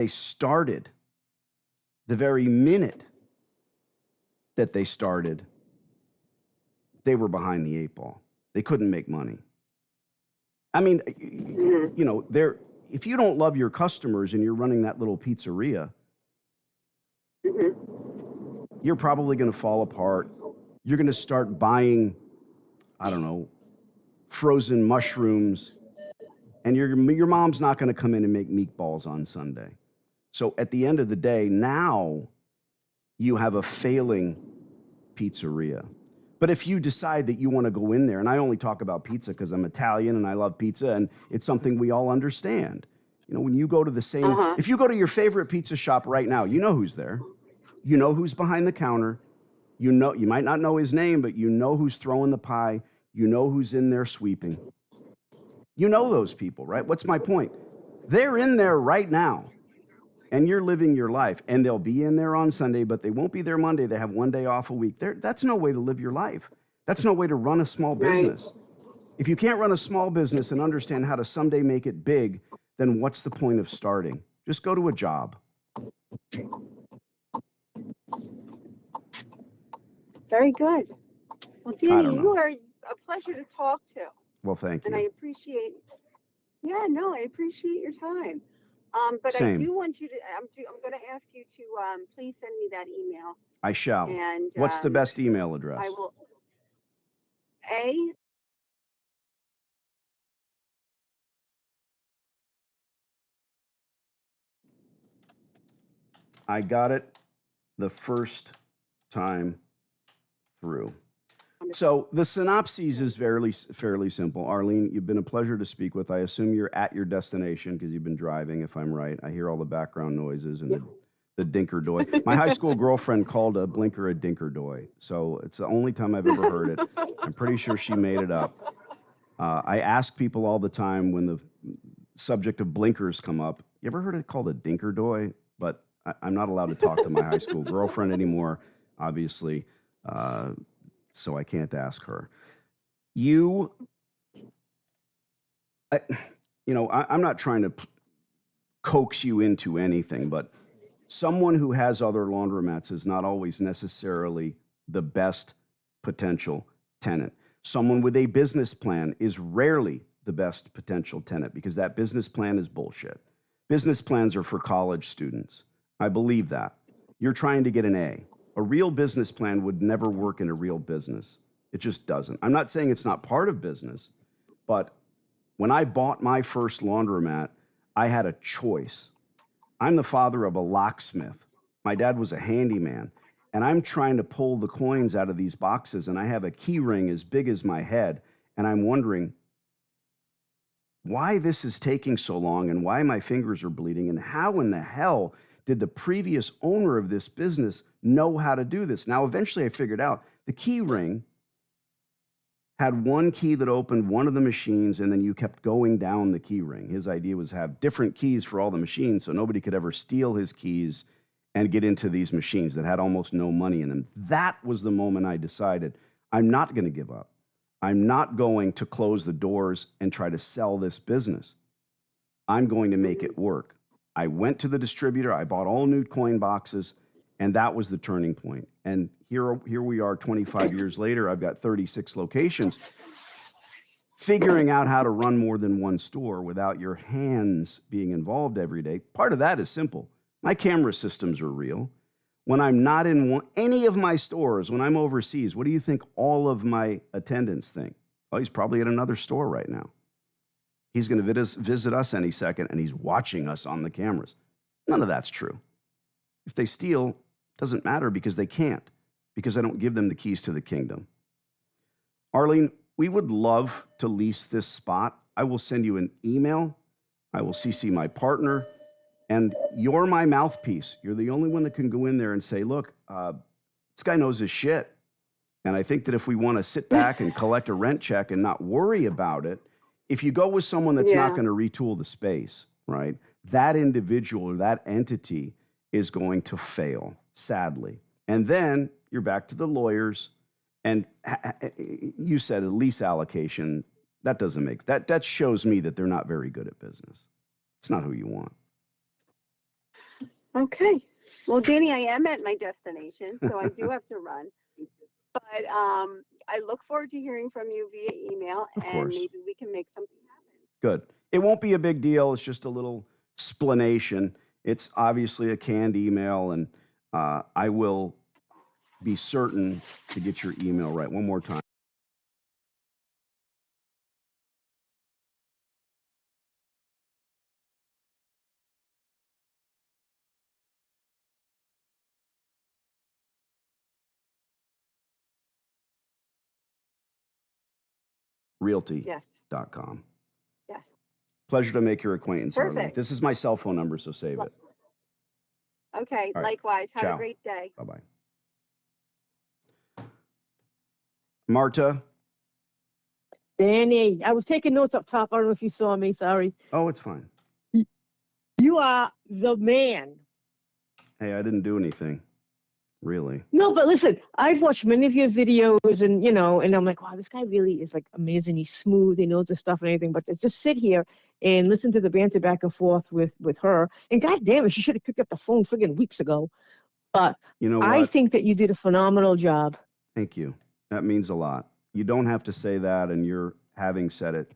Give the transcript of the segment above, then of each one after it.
They started the very minute that they started, they were behind the eight ball. They couldn't make money. I mean, you know, if you don't love your customers and you're running that little pizzeria, you're probably going to fall apart. You're going to start buying, I don't know, frozen mushrooms, and your mom's not going to come in and make meatballs on Sunday. So at the end of the day, now you have a failing pizzeria. But if you decide that you want to go in there, and I only talk about pizza because I'm Italian and I love pizza, and it's something we all understand. You know, when you go to the same, if you go to your favorite pizza shop right now, you know who's there. You know who's behind the counter. You know, you might not know his name, but you know who's throwing the pie. You know who's in there sweeping. You know those people, right? What's my point? They're in there right now, and you're living your life, and they'll be in there on Sunday, but they won't be there Monday. They have one day off a week. That's no way to live your life. That's no way to run a small business. Right. If you can't run a small business and understand how to someday make it big, then what's the point of starting? Just go to a job. Very good. Well, Danny, you are a pleasure to talk to. Well, thank you. And I appreciate, I appreciate your time. But Same. I do want you to, I'm going to ask you to please send me that email. I shall. And what's the best email address? I will, I got it the first time through. So the synopsis is fairly simple. Arlene, you've been a pleasure to speak with. I assume you're at your destination because you've been driving, if I'm right. I hear all the background noises and the dinker-doy. My high school girlfriend called a blinker a dinker-doy, so it's the only time I've ever heard it. I'm pretty sure she made it up. I ask people all the time when the subject of blinkers come up, you ever heard it called a dinker-doy? But I'm not allowed to talk to my high school girlfriend anymore, obviously. So I can't ask her. I'm not trying to coax you into anything, but someone who has other laundromats is not always necessarily the best potential tenant. Someone with a business plan is rarely the best potential tenant because that business plan is bullshit. Business plans are for college students. I believe that. You're trying to get an A. A real business plan would never work in a real business. It just doesn't. I'm not saying it's not part of business, but when I bought my first laundromat, I had a choice. I'm the father of a locksmith. My dad was a handyman, and I'm trying to pull the coins out of these boxes, and I have a key ring as big as my head, and I'm wondering why this is taking so long and why my fingers are bleeding, and how in the hell did the previous owner of this business know how to do this? Now, eventually I figured out the key ring had one key that opened one of the machines, and then you kept going down the key ring. His idea was to have different keys for all the machines so nobody could ever steal his keys and get into these machines that had almost no money in them. That was the moment I decided I'm not going to give up. I'm not going to close the doors and try to sell this business. I'm going to make it work. I went to the distributor, I bought all new coin boxes, and that was the turning point. And here we are 25 years later, I've got 36 locations. Figuring out how to run more than one store without your hands being involved every day, part of that is simple. My camera systems are real. When I'm not in any of my stores, when I'm overseas, what do you think all of my attendants think? Oh, he's probably at another store right now. He's going to visit us any second, and he's watching us on the cameras. None of that's true. If they steal, it doesn't matter because they can't, because I don't give them the keys to the kingdom. Arlene, we would love to lease this spot. I will send you an email. I will CC my partner, and you're my mouthpiece. You're the only one that can go in there and say, look, this guy knows his shit. And I think that if we want to sit back and collect a rent check and not worry about it, if you go with someone that's not going to retool the space, right, that individual or that entity is going to fail, sadly. And then you're back to the lawyers, and you said a lease allocation. That doesn't make, that shows me that they're not very good at business. It's not who you want. Okay. Well, Danny, I am at my destination, so I do have to run. But I look forward to hearing from you via email, Of and course. maybe we can make something happen. Good. It won't be a big deal. It's just a little explanation. It's obviously a canned email, and I will be certain to get your email right. One more time. Yes. Realty.com. Yes. Pleasure to make your acquaintance, Harley. Perfect. This is my cell phone number, so save it. Okay. All right. Likewise. Have a Ciao. great day. Bye-bye. Marta. Danny, I was taking notes up top. I don't know if you saw me. Sorry. Oh, it's fine. You are the man. Hey, I didn't do anything. Really. No, but listen, I've watched many of your videos and, and I'm like, wow, this guy really is like amazing. He's smooth. He knows the stuff and everything. But to just sit here and listen to the banter back and forth with her. And God damn it, she should have picked up the phone friggin' weeks ago. But You know I what? think that you did a phenomenal job. Thank you. That means a lot. You don't have to say that, and your having said it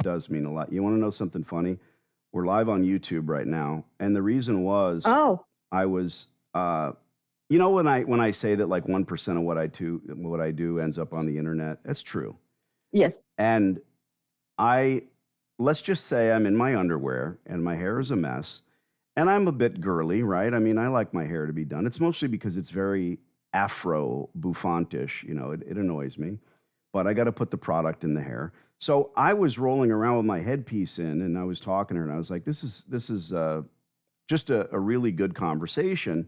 does mean a lot. You want to know something funny? We're live on YouTube right now, and the reason was Oh, I was, when I say that like 1% of what I do ends up on the internet, that's true. yes. And let's just say I'm in my underwear and my hair is a mess, and I'm a bit girly, right? I mean, I like my hair to be done. It's mostly because it's very Afro bouffantish. It annoys me, but I got to put the product in the hair. So I was rolling around with my headpiece in, and I was talking to her, and I was like, "This is just a really good conversation,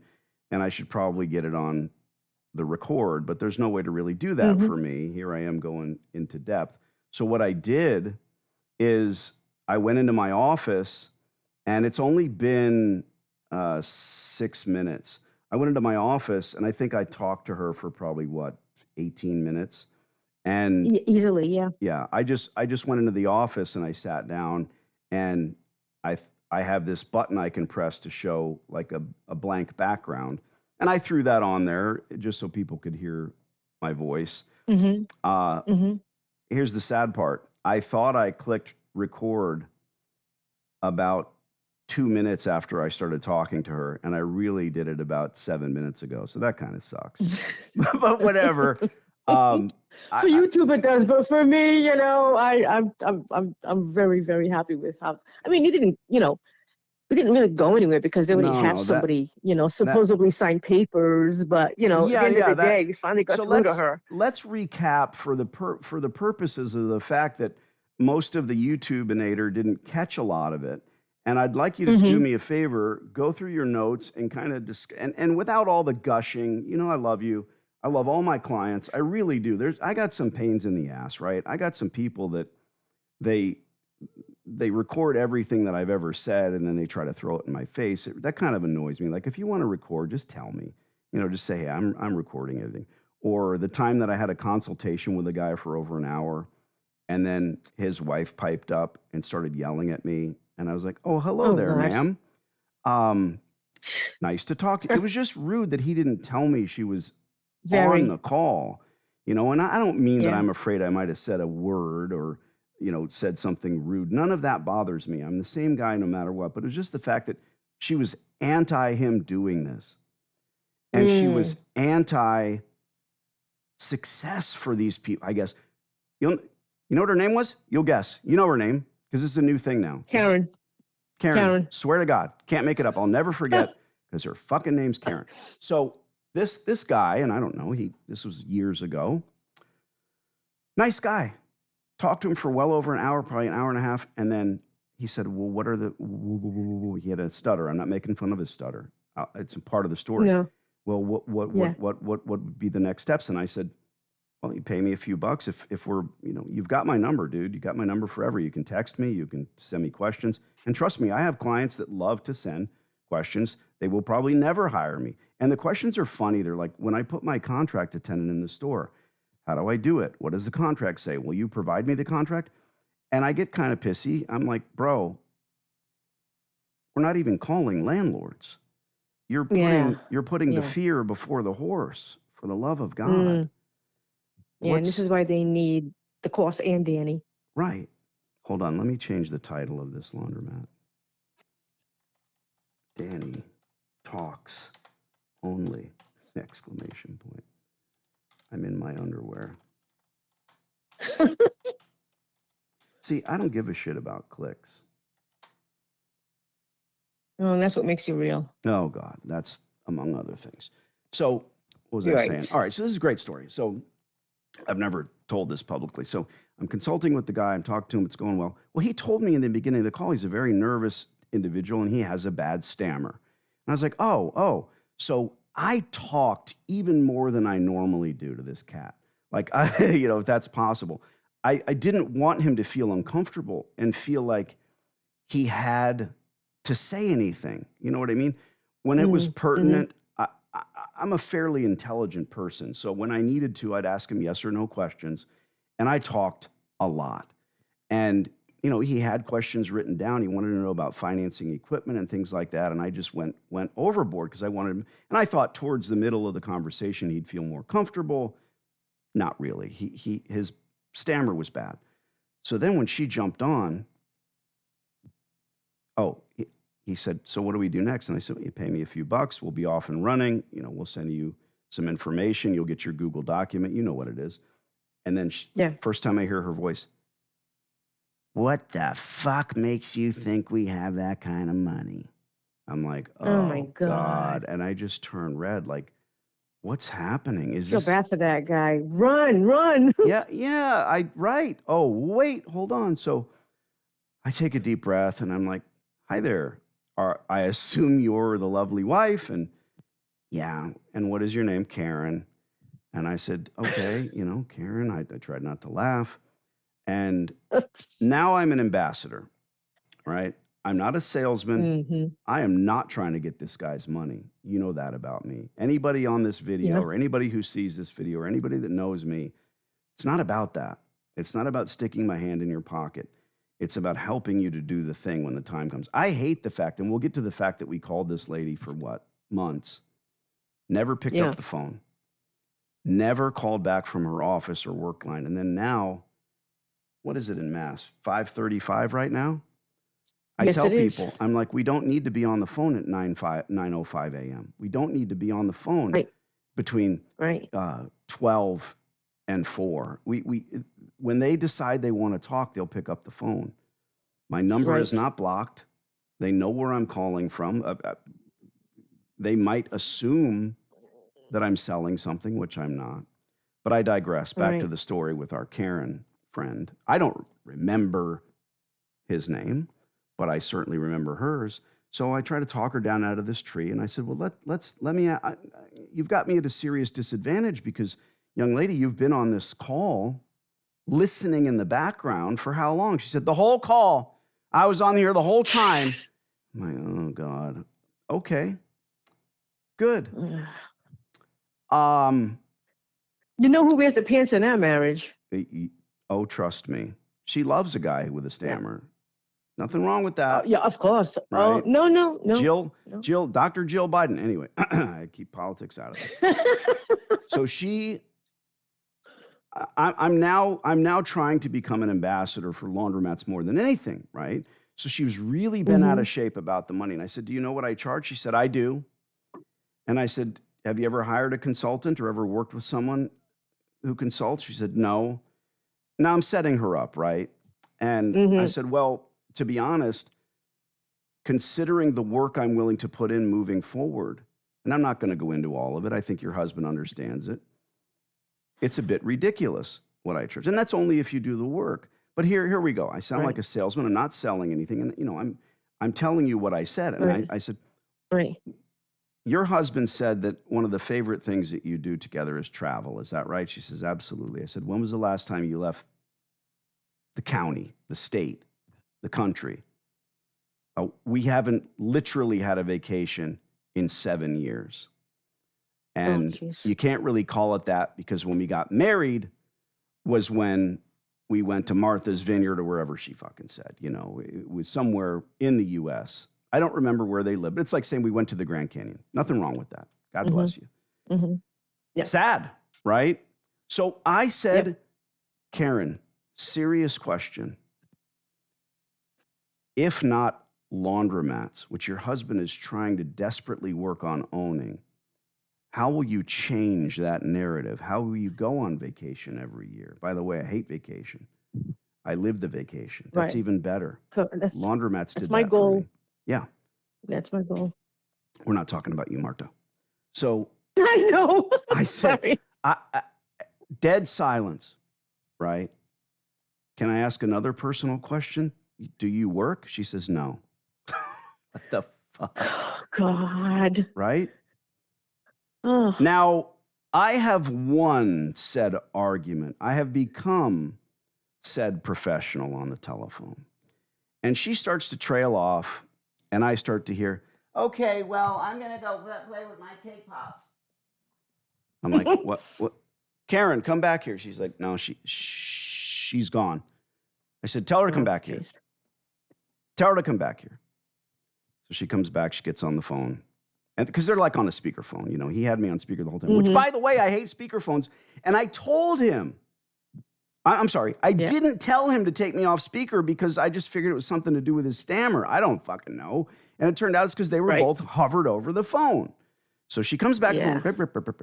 and I should probably get it on the record." But there's no way to really do that Mm-hmm. for me. Here I am going into depth. So what I did is I went into my office, and it's only been 6 minutes. I went into my office, and I think I talked to her for probably 18 minutes. And Easily, yeah. yeah, I just went into the office and I sat down, and I have this button I can press to show like a blank background, and I threw that on there just so people could hear my voice. Mm-hmm. Uh, Mm-hmm. Here's the sad part. I thought I clicked record about 2 minutes after I started talking to her, and I really did it about 7 minutes ago. So that kind of sucks, but whatever. For YouTube it does, but for me, I'm very, very happy with how. I mean, we didn't really go anywhere because they already have somebody, supposedly signed papers. But at the end of the day, we finally got through to her. Let's recap for the purposes of the fact that most of the YouTubeinator didn't catch a lot of it. And I'd like you to do me a favor, go through your notes and kind of and without all the gushing. I love you. I love all my clients. I really do. I got some pains in the ass, right? I got some people that they record everything that I've ever said, and then they try to throw it in my face. That kind of annoys me. Like, if you want to record, just tell me. Just say, hey, I'm recording everything. Or the time that I had a consultation with a guy for over an hour, and then his wife piped up and started yelling at me, and I was like, "Oh, hello there, gosh. ma'am. Nice to talk to you." It was just rude that he didn't tell me she was on the call. And I don't mean that I'm afraid I might have said a word or said something rude. None of that bothers me. I'm the same guy no matter what. But it was just the fact that she was anti him doing this. And she was anti success for these people. I guess. You know what her name was? You'll guess. You know her name because it's a new thing now. Karen. Karen. Swear to God. Can't make it up. I'll never forget because her fucking name's Karen. So this guy, and I don't know, this was years ago. Nice guy. Talked to him for well over an hour, probably an hour and a half. And then he said, well, what are he had a stutter. I'm not making fun of his stutter. It's a part of the story. No. Well, what would be the next steps? And I said, well, you pay me a few bucks if we're, you've got my number, dude. You got my number forever. You can text me, you can send me questions. And trust me, I have clients that love to send questions. They will probably never hire me. And the questions are funny. They're like, when I put my contract attendant in the store, how do I do it? What does the contract say? Will you provide me the contract? And I get kind of pissy. I'm like, bro, we're not even calling landlords. You're putting the fear before the horse, for the love of God. Mm. Yeah, and this is why they need the course and Danny. Right. Hold on. Let me change the title of this laundromat. Danny talks only, exclamation point. I'm in my underwear. See, I don't give a shit about clicks. Oh, and that's what makes you real. Oh, God. That's among other things. So what was I saying? All right. So this is a great story. So I've never told this publicly. So I'm consulting with the guy. I'm talking to him. It's going well. Well, he told me in the beginning of the call, he's a very nervous individual and he has a bad stammer. And I was like, oh. So I talked even more than I normally do to this cat. Like, if that's possible. I didn't want him to feel uncomfortable and feel like he had to say anything. You know what I mean? When it was pertinent, I'm a fairly intelligent person. So when I needed to, I'd ask him yes or no questions. And I talked a lot. And, he had questions written down. He wanted to know about financing equipment and things like that. And I just went overboard because I wanted him. And I thought towards the middle of the conversation, he'd feel more comfortable. Not really. His stammer was bad. So then when she jumped on, he said, so what do we do next? And I said, well, you pay me a few bucks. We'll be off and running. We'll send you some information. You'll get your Google document. You know what it is. And then first time I hear her voice, what the fuck makes you think we have that kind of money? I'm like, oh my God. And I just turned red. Like, what's happening? Is this... Feel bad for that guy. Run. Yeah. Right. Oh, wait, hold on. So I take a deep breath and I'm like, hi there. I assume you're the lovely wife. And yeah. And what is your name? Karen. And I said, okay, Karen. I tried not to laugh. And now I'm an ambassador, right? I'm not a salesman. Mm-hmm. I am not trying to get this guy's money. You know that about me. Anybody on this video or anybody who sees this video or anybody that knows me, it's not about that. It's not about sticking my hand in your pocket. It's about helping you to do the thing when the time comes. I hate the fact, and we'll get to the fact that we called this lady for months, never picked up the phone, never called back from her office or work line. And then now, what is it in Mass? 5:35 right now? I tell people, I'm like, we don't need to be on the phone at 9:05 a.m. We don't need to be on the phone between 12 and 4. When they decide they want to talk, they'll pick up the phone. My number is not blocked. They know where I'm calling from. They might assume that I'm selling something, which I'm not. But I digress. Back to the story with our Karen friend. I don't remember his name, but I certainly remember hers. So I try to talk her down out of this tree. And I said, well, you've got me at a serious disadvantage because, young lady, you've been on this call listening in the background for how long? She said, the whole call. I was on here the whole time. I'm like, oh, God. Okay. Good. You know who wears the pants in our marriage? Oh, trust me. She loves a guy with a stammer. Nothing wrong with that. Yeah, of course. Right? No. Jill, Dr. Jill Biden. Anyway, I keep politics out of this. So I'm now trying to become an ambassador for Laundromats more than anything, right? So she was really bent out of shape about the money. And I said, do you know what I charge? She said, I do. And I said, have you ever hired a consultant or ever worked with someone who consults? She said, no. Now I'm setting her up, right? And I said, well, to be honest, considering the work I'm willing to put in moving forward, and I'm not going to go into all of it. I think your husband understands it. It's a bit ridiculous what I charge. And that's only if you do the work. But here we go. I sound like a salesman. I'm not selling anything. And, I'm telling you what I said. And I said, your husband said that one of the favorite things that you do together is travel. Is that right? She says, absolutely. I said, when was the last time you left the county, the state, the country? We haven't literally had a vacation in 7 years. And you can't really call it that because when we got married was when we went to Martha's Vineyard or wherever she fucking said, it was somewhere in the U.S. I don't remember where they live, but it's like saying we went to the Grand Canyon. Nothing wrong with that. God bless you. Yeah. Sad, right? So I said, Yep. Karen, serious question. If not laundromats, which your husband is trying to desperately work on owning, how will you change that narrative? How will you go on vacation every year? By the way, I hate vacation. I live the vacation. That's Right. even better. Laundromats did my that goal. for me. Yeah. That's my goal. We're not talking about you, Marta. So I know. I said, Sorry. dead silence, right? Can I ask another personal question? Do you work? She says, no. What the fuck? Oh, God. Right? Oh. Now, I have won said argument. I have become said professional on the telephone. And she starts to trail off, and I start to hear, okay, well, I'm going to go play with my cake pops. I'm like, what? Karen, come back here. She's like, no, she's gone. I said, tell her to come back here. Tell her to come back here. So she comes back. She gets on the phone. And because they're like on a speakerphone, you know, he had me on speaker the whole time, which, by the way, I hate speakerphones. And I told him, I'm sorry, I didn't tell him to take me off speaker because I just figured it was something to do with his stammer. I don't fucking know. And it turned out it's because they were both hovered over the phone. So she comes back and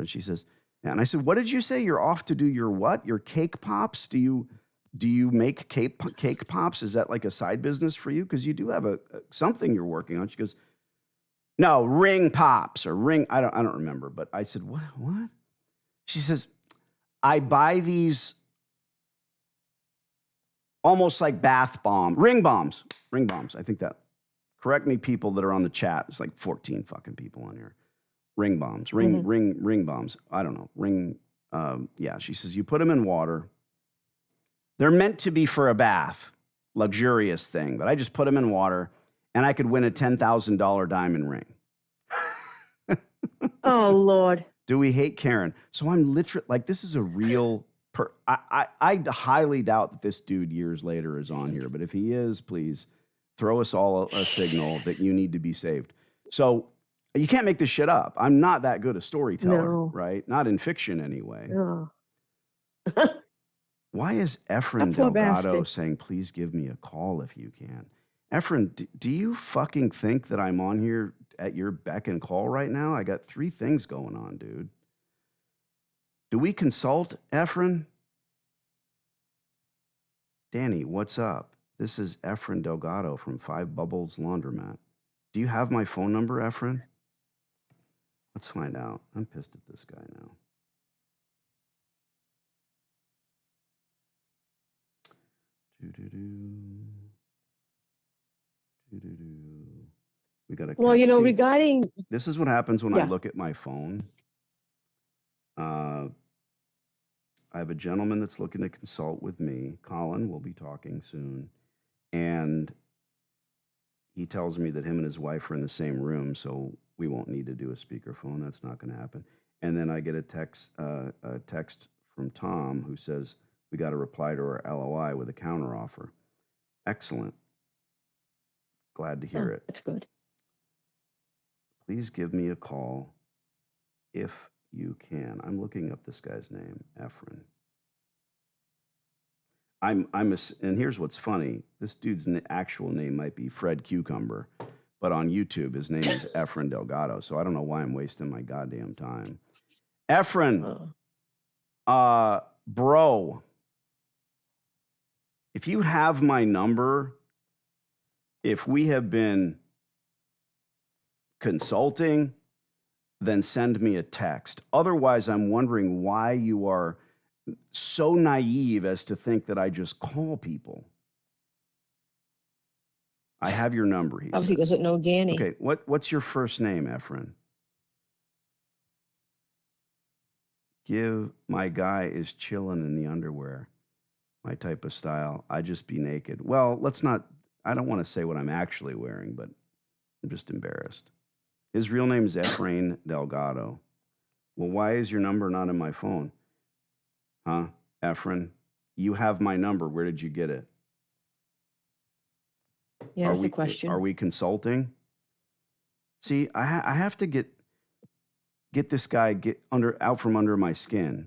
she says, yeah. And I said, what did you say? You're off to do your what? Your cake pops? Do you make cake pops? Is that like a side business for you? Because you do have something you're working on. She goes, no, ring pops or ring. I don't remember. But I said, what? She says, I buy these almost like ring bombs. I think that. Correct me, people that are on the chat. It's like 14 fucking people on here. Ring bombs, ring bombs. I don't know. Yeah, she says, you put them in water. They're meant to be for a bath, luxurious thing. But I just put them in water and I could win a $10,000 diamond ring. Oh, Lord. Do we hate Karen? So I'm literally like, this is a real, I highly doubt that this dude years later is on here. But if he is, please throw us all a signal that you need to be saved. So you can't make this shit up. I'm not that good a storyteller, right? Not in fiction anyway. No. Why is Efren Delgado saying, please give me a call if you can? Efren, do you fucking think that I'm on here at your beck and call right now? I got 3 things going on, dude. Do we consult, Efren? Danny, what's up? This is Efren Delgado from 5 Bubbles Laundromat. Do you have my phone number, Efren? Let's find out. I'm pissed at this guy now. We got to. Well, you know, regarding. This is what happens when I look at my phone. I have a gentleman that's looking to consult with me. Colin will be talking soon. And he tells me that him and his wife are in the same room, so we won't need to do a speakerphone. That's not going to happen. And then I get a text from Tom who says, we got to reply to our LOI with a counteroffer. Excellent. Glad to hear it. That's good. Please give me a call if you can. I'm looking up this guy's name, Efren. And here's what's funny. This dude's actual name might be Fred Cucumber, but on YouTube, his name is Efren Delgado. So I don't know why I'm wasting my goddamn time. Efren, bro, if you have my number, if we have been consulting, then send me a text. Otherwise, I'm wondering why you are so naive as to think that I just call people. I have your number, he Obviously says. doesn't know Danny. Okay, what's your first name, Efren? My guy is chilling in the underwear. My type of style. I just be naked. Well, I don't want to say what I'm actually wearing, but I'm just embarrassed. His real name is Efrain Delgado. Well, why is your number not in my phone? Huh, Efren? You have my number. Where did you get it? Yeah, that's the question. Are we consulting? See, I have to get this guy out from under my skin.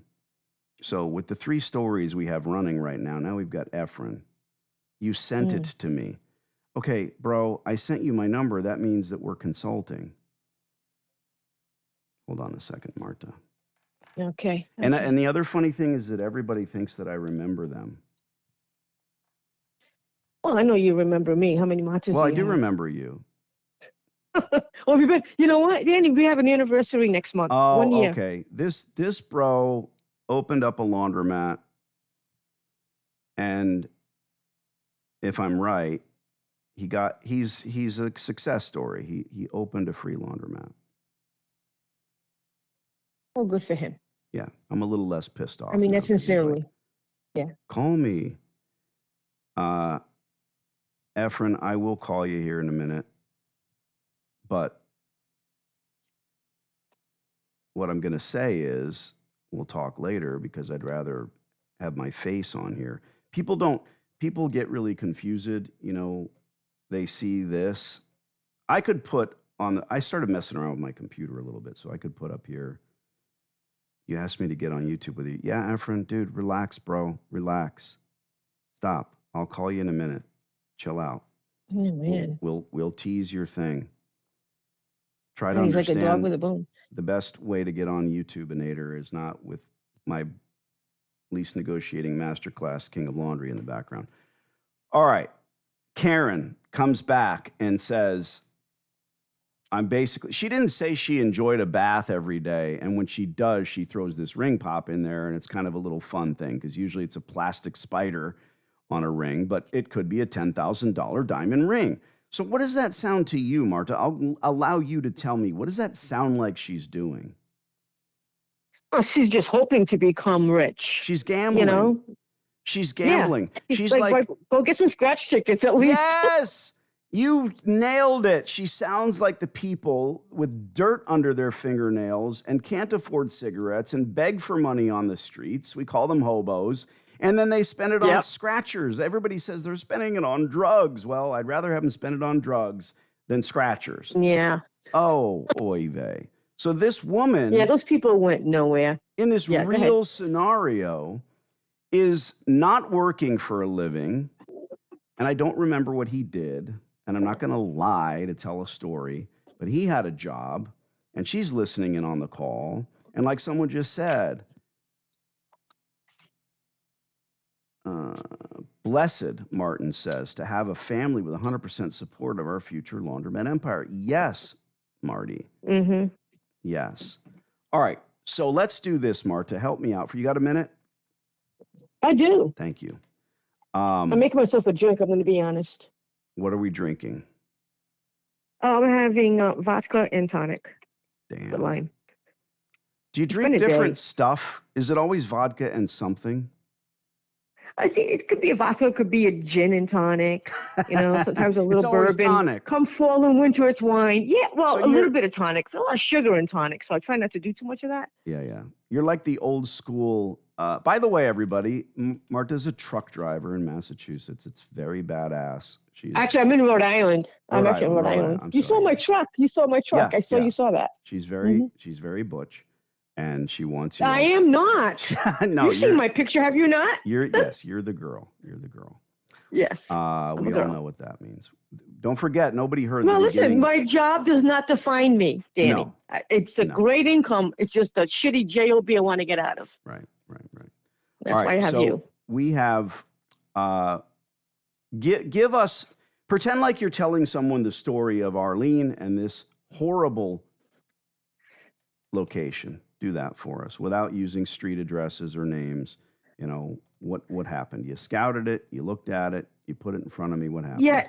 So with the 3 stories we have running right now we've got Efren. You sent it to me. Okay, bro, I sent you my number. That means that we're consulting. Hold on a second, Marta. Okay. And the other funny thing is that everybody thinks that I remember them. Well, I know you remember me. How many matches? Well, I do remember you. Well, you know what, Danny? We have an anniversary next month. Oh, 1 year. okay. This bro opened up a laundromat, and if I'm right, he's a success story. He opened a free laundromat. Oh, good for him. Yeah, I'm a little less pissed off. I mean, now, that's sincerely. Yeah. Call me. Efren, I will call you here in a minute. But what I'm going to say is, we'll talk later because I'd rather have my face on here. People get really confused. You know, they see this. I could put on I started messing around with my computer a little bit, so I could put up here. You asked me to get on YouTube with you. Yeah, Efren, dude, relax, bro. Relax. Stop. I'll call you in a minute. Chill out. Oh, man. We'll tease your thing. Try to He's understand. like a dog with a bone. The best way to get on YouTubeinator is not with my least negotiating masterclass, King of Laundry, in the background. All right. Karen comes back and says, she didn't say she enjoyed a bath every day. And when she does, she throws this ring pop in there, and it's kind of a little fun thing because usually it's a plastic spider on a ring, but it could be a $10,000 diamond ring. So what does that sound to you, Marta? I'll allow you to tell me. What does that sound like she's doing? Oh, she's just hoping to become rich. She's gambling. You know? She's gambling. Yeah. She's like, go get some scratch tickets at least. Yes, you nailed it. She sounds like the people with dirt under their fingernails and can't afford cigarettes and beg for money on the streets. We call them hobos. And then they spend it on scratchers. Everybody says they're spending it on drugs. Well, I'd rather have them spend it on drugs than scratchers. Yeah. Oh, oy vey. So this woman... Yeah, those people went nowhere. In this real scenario is not working for a living. And I don't remember what he did. And I'm not going to lie to tell a story. But he had a job. And she's listening in on the call. And like someone just said... blessed, Martin says, to have a family with 100% support of our future laundromat empire. Yes, Marty. Mm-hmm. Yes. All right. So let's do this, Marta. Help me out. You got a minute? I do. Thank you. I'm making myself a drink, I'm going to be honest. What are we drinking? I'm having vodka and tonic. Damn. With lime. Do you drink different stuff? Is it always vodka and something? I think it could be a vodka, it could be a gin and tonic, you know, sometimes a little bourbon. Tonic. Come fall and winter, it's wine. Yeah, well, so a little bit of tonic. There's a lot of sugar in tonic, so I try not to do too much of that. Yeah, yeah. You're like the old school. By the way, everybody, Marta's a truck driver in Massachusetts. It's very badass. Actually, I'm in Rhode Island. I'm actually in Rhode Island. You saw my truck. You saw my truck. Yeah, I saw you saw that. She's very butch. And she wants you. I am not. No, you've seen my picture, have you not? Yes, you're the girl. You're the girl. Yes. We all know what that means. Don't forget, nobody heard well, the listen, beginning. my job does not define me, Danny. No. It's a great income. It's just a shitty job I want to get out of. Right. That's why I have you. We have, give us, pretend like you're telling someone the story of Arlene and this horrible location. Do that for us without using street addresses or names. You know, what happened? You scouted it, you looked at it, you put it in front of me. What happened?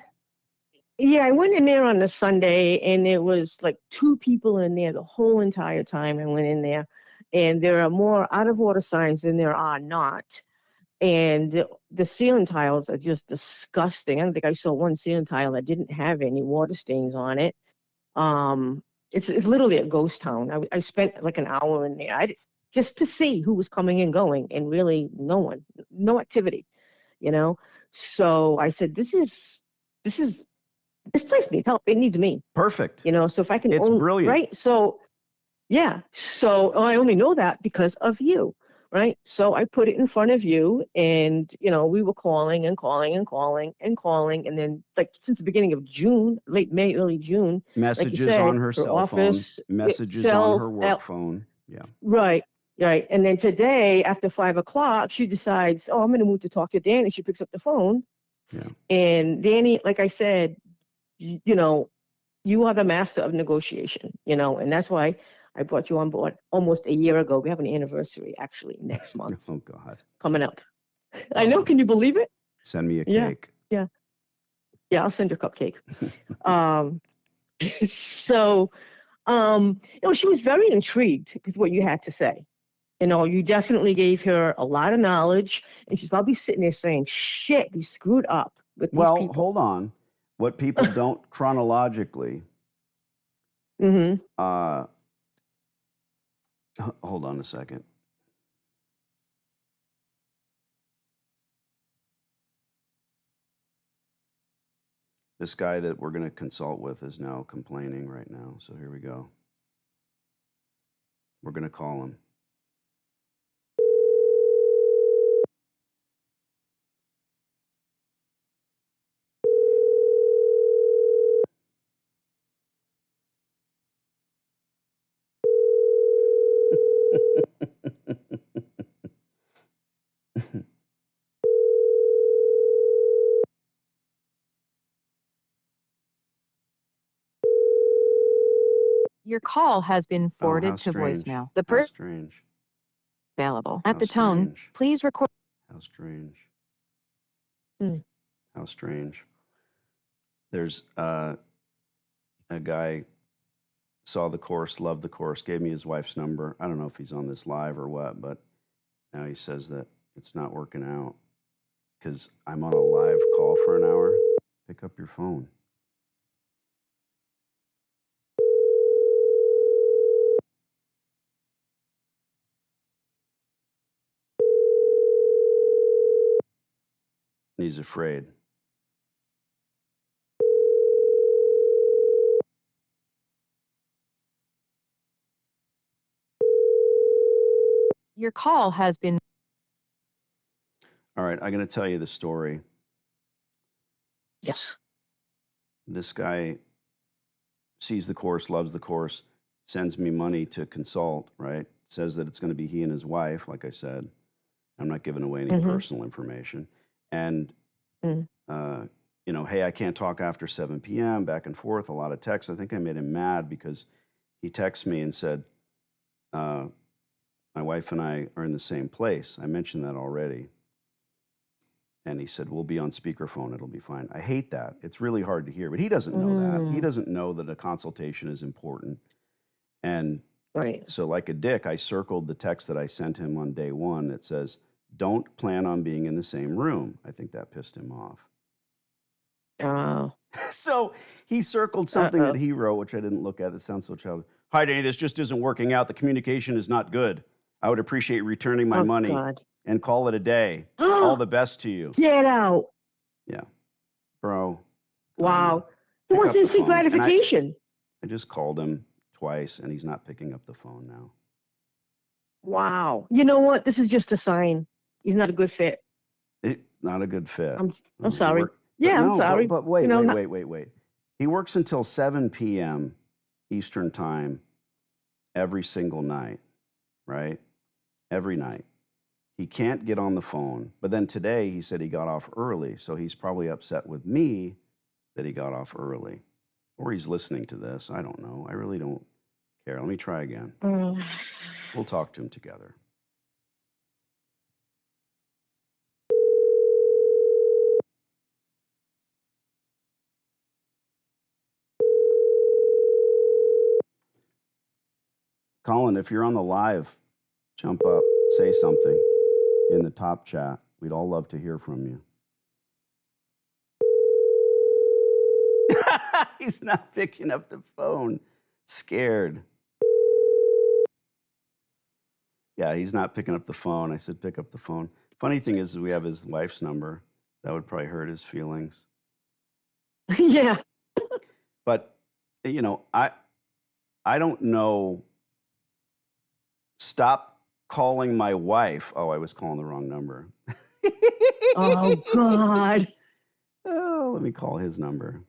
Yeah, I went in there on a Sunday, and there was like 2 people in there the whole entire time I went in there. And there are more out-of-order signs than there are not. And the ceiling tiles are just disgusting. I don't think I saw one ceiling tile that didn't have any water stains on it. It's literally a ghost town. I spent like an hour in there just to see who was coming and going, and really no activity, you know. So I said, this is this place needs help. It needs me. Perfect. So if I can It's brilliant. right? So yeah. So I only know that because of you, right? So I put it in front of you, and we were calling and calling and calling and calling, and then like since the beginning of June, late May, early June, like you Messages said, on her her cell phone, office, messages on her work phone. Yeah. right, right. And then today, after 5 o'clock, she decides, oh, I'm going to move to talk to Danny. She picks up the phone, Yeah. and Danny, like I said, you are the master of negotiation, and that's why I brought you on board almost a year ago. We have an anniversary actually next month. Oh God. Coming up. I know. Can you believe it? Send me a Yeah. cake. Yeah. Yeah. I'll send you a cupcake. So, she was very intrigued with what you had to say. You definitely gave her a lot of knowledge, and she's probably sitting there saying, shit, we screwed up with these people. Hold on. What people don't chronologically. Mm-hmm. Hold on a second. This guy that we're going to consult with is now complaining right now. So here we go. We're going to call him. Your call has been forwarded to voicemail. The person strange. Available. At the tone, please record. How strange. Mm. How strange. There's a guy saw the course, loved the course, gave me his wife's number. I don't know if he's on this live or what, but now he says that it's not working out because I'm on a live call for an hour. Pick up your phone. He's afraid. Your call has been. All right, I'm going to tell you the story. Yes. This guy sees the course, loves the course, sends me money to consult, right? Says that it's going to be he and his wife, like I said. I'm not giving away any personal information. And, hey, I can't talk after 7 p.m., back and forth, a lot of texts. I think I made him mad because he texted me and said, my wife and I are in the same place. I mentioned that already. And he said, we'll be on speakerphone. It'll be fine. I hate that. It's really hard to hear. But he doesn't know that. He doesn't know that a consultation is important. And so like a dick, I circled the text that I sent him on day one that says, don't plan on being in the same room. I think that pissed him off. Oh. So he circled something that he wrote, which I didn't look at. It sounds so childish. Hi, Danny, this just isn't working out. The communication is not good. I would appreciate returning my money and call it a day. All the best to you. Get out. Yeah. Bro. Wow. It was instant gratification. I just called him twice, and he's not picking up the phone now. Wow. You know what? This is just a sign. He's not a good fit. Not a good fit. I'm sorry. I'm sorry. But wait. He works until 7 p.m. Eastern time every single night, right? Every night. He can't get on the phone. But then today he said he got off early, so he's probably upset with me that he got off early. Or he's listening to this. I don't know. I really don't care. Let me try again. We'll talk to him together. Colin, if you're on the live, jump up, say something in the top chat. We'd all love to hear from you. He's not picking up the phone. Scared. Yeah, he's not picking up the phone. I said, pick up the phone. Funny thing is we have his wife's number. That would probably hurt his feelings. Yeah. But, you know, I don't know. Stop calling my wife. Oh, I was calling the wrong number. Oh, God. Oh, let me call his number.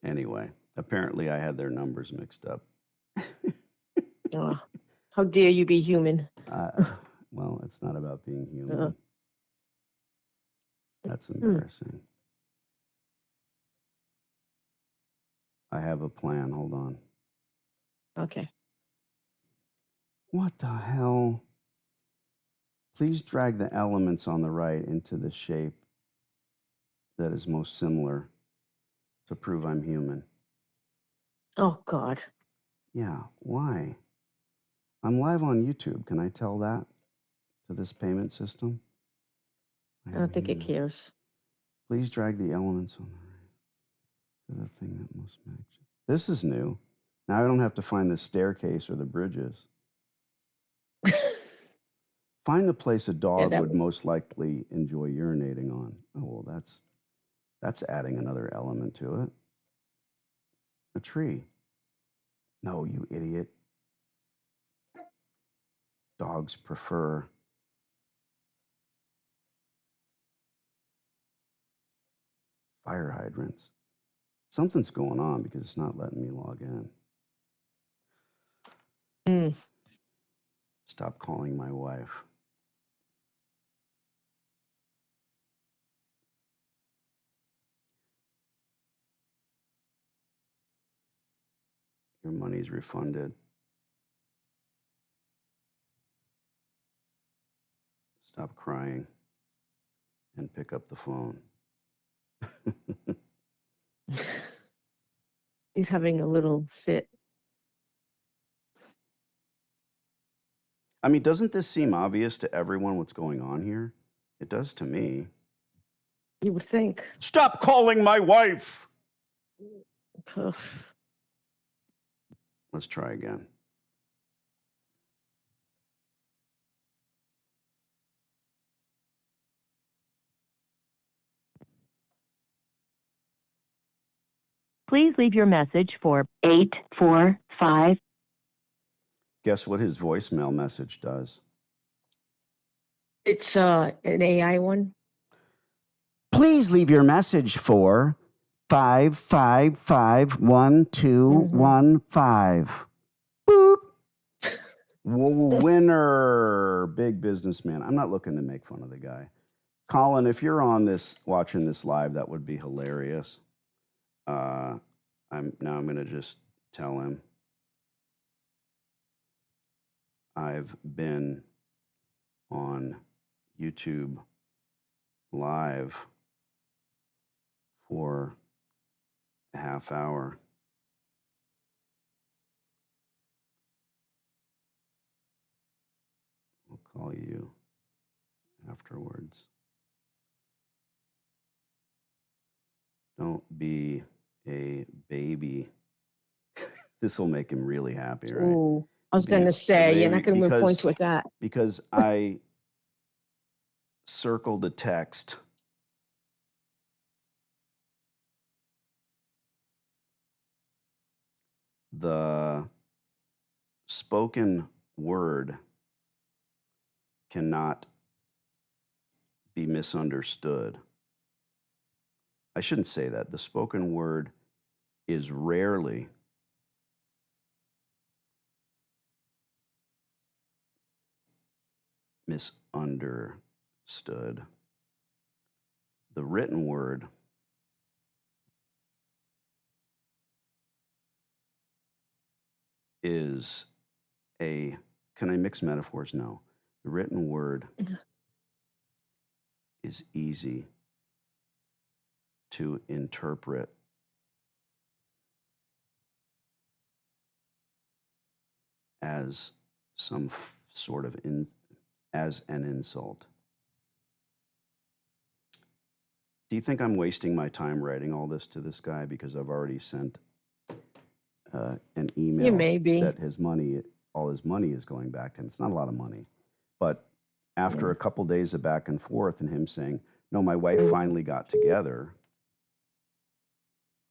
Anyway, apparently I had their numbers mixed up. Oh, how dare you be human? Well, it's not about being human. Uh-uh. That's embarrassing. I have a plan. Hold on. Okay. What the hell? Please drag the elements on the right into the shape that is most similar to prove I'm human. Oh, God. Yeah, why? I'm live on YouTube. Can I tell that to this payment system? I don't think it cares. Please drag the elements on the right to the thing that most matches. This is new. Now I don't have to find the staircase or the bridges. Find the place a dog would most likely enjoy urinating on. Oh, well, that's adding another element to it. A tree. No, you idiot. Dogs prefer fire hydrants. Something's going on because it's not letting me log in. Stop calling my wife. Your money's refunded. Stop crying and pick up the phone. He's having a little fit. I mean, doesn't this seem obvious to everyone what's going on here? It does to me. You would think. Stop calling my wife! Ugh. Let's try again. Please leave your message for 845. Guess what his voicemail message does? It's an AI one. Please leave your message for 5551215. Boop. Winner. Big businessman. I'm not looking to make fun of the guy. Colin, if you're on this, watching this live, that would be hilarious. I'm going to just tell him I've been on YouTube live for a half hour. I'll call you afterwards. Don't be a baby. This will make him really happy, right? Ooh, I was going to say, you're not going to win points with that. Because I circled a text. The spoken word cannot be misunderstood. I shouldn't say that. The spoken word is rarely misunderstood. The written word is a, can I mix metaphors? No. The written word is easy to interpret as some sort of as an insult. Do you think I'm wasting my time writing all this to this guy because I've already sent an email You may be. that all his money is going back to him? It's not a lot of money. But after a couple days of back and forth and him saying, no, my wife finally got together.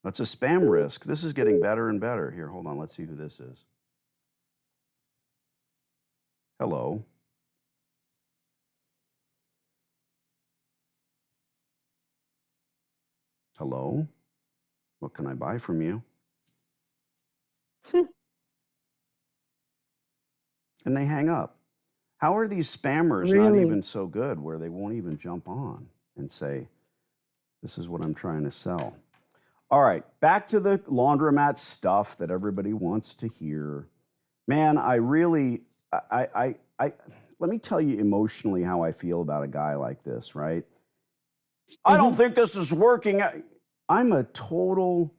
That's a spam risk. This is getting better and better. Here, hold on. Let's see who this is. Hello. Hello. What can I buy from you? And they hang up. How are these spammers not Really? even so good where they won't even jump on and say, this is what I'm trying to sell? All right, back to the laundromat stuff that everybody wants to hear. Man, I let me tell you emotionally how I feel about a guy like this, right? I don't think this is working. I'm a total